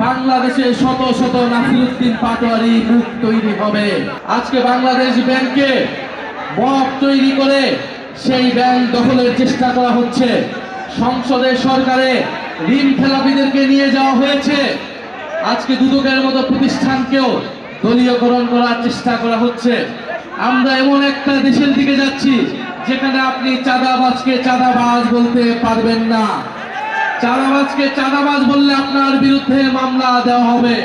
বাংলাদেশে শত শত নাসিরউদ্দিন পাটোয়ারি মুখ তৈরি হবে। আজকে বাংলাদেশ ব্যাংকে মব তৈরি করে সেই ব্যাংক দখলের চেষ্টা করা হচ্ছে। সংসদে সরকারে ঋণ খেলাপিদেরকে নিয়ে যাওয়া হয়েছে। আজকে দুদকের মতো প্রতিষ্ঠানকেও দলীয়করণ করার চেষ্টা করা হচ্ছে। আমরা এমন একটা দেশের দিকে যাচ্ছি যেখানে আপনি চাঁদাবাজকে চাঁদাবাজ বলতে পারবেন না। চাঁদাবাজকে চাঁদাবাজ বললে আপনার বিরুদ্ধে মামলা দেওয়া হবে।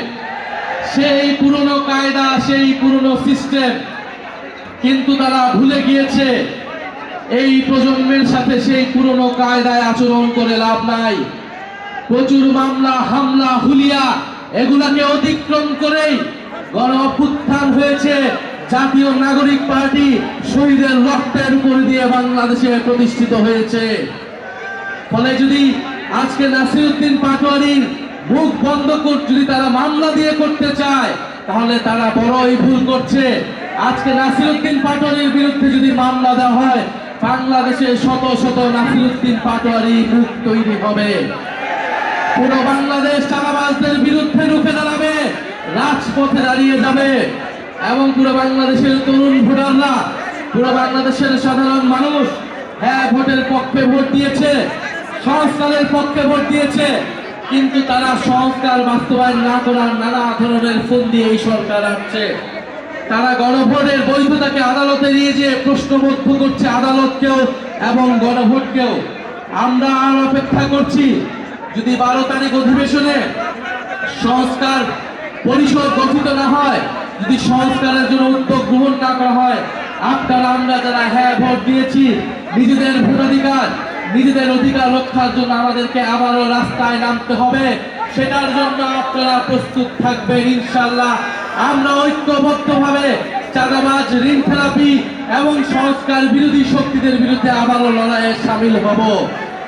সেই পুরনো কায়দা, সেই পুরনো সিস্টেম কিন্তু তারা ভুলে গিয়েছে। এই প্রজন্মের সাথে সেই পুরনো কায়দায় আচরণ করে লাভ নাই। প্রচুর মামলা, হামলা, হুলিয়া এগুলাকে অতিক্রম করেই গণ অভ্যুত্থান হয়েছে। জাতীয় নাগরিক পার্টি শহীদের রক্তের উপর দিয়ে বাংলাদেশে প্রতিষ্ঠিত হয়েছে। ফলে যদি আজকে নাসিরউদ্দিন পাটোয়ারির মুখ বন্ধ যদি তারা মামলা দিয়ে করতে চায় তাহলে তারা বড়ই ভুল করছে। আজকে নাসিরউদ্দিন পাটোয়ারির বিরুদ্ধে যদি মামলা দেওয়া হয় বাংলাদেশে শত শত নাসিরউদ্দিন পাটোয়ারি মুখ তৈরি হবে। পুরো বাংলাদেশ চাঁদাবাজদের বিরুদ্ধে রুখে দাঁড়াবে, রাজপথে দাঁড়িয়ে যাবে এবং পুরো বাংলাদেশের তরুণ ভোটাররা, পুরো বাংলাদেশের সাধারণ মানুষ হ্যাঁ ভোটের পক্ষে ভোট দিয়েছে, সংস্কারের পক্ষে ভোট দিয়েছে, কিন্তু তারা সংস্কার বাস্তবায়ন না করার নানা ধরনের ফন্দি এই সরকার আনছে। তারা গণভোটের বৈধতাকে আদালতে নিয়ে যে প্রশ্নবদ্ধ করছে আদালতকেও এবং গণভোটকেও। আমরা আর অপেক্ষা করছি যদি 12 তারিখ অধিবেশনে সংস্কার পরিষদ গঠিত না হয়, যদি সংস্কারের জন্য উদ্যোগ গ্রহণ না করা হয়, আপনারা আমরা যারা হ্যাঁ ভোট দিয়েছি নিজেদের ভোটাধিকার, নিজেদের অধিকার রক্ষার জন্য আমাদেরকে আবারও রাস্তায় নামতে হবে। সেটার জন্য আপনারা প্রস্তুত থাকবেন ইনশাআল্লাহ। আমরা ঐক্যবদ্ধভাবে চাঁদাবাজ, ঋণ খেলাপি এবং সংস্কার বিরোধী শক্তিদের বিরুদ্ধে আবারও লড়াইয়ে সামিল হব।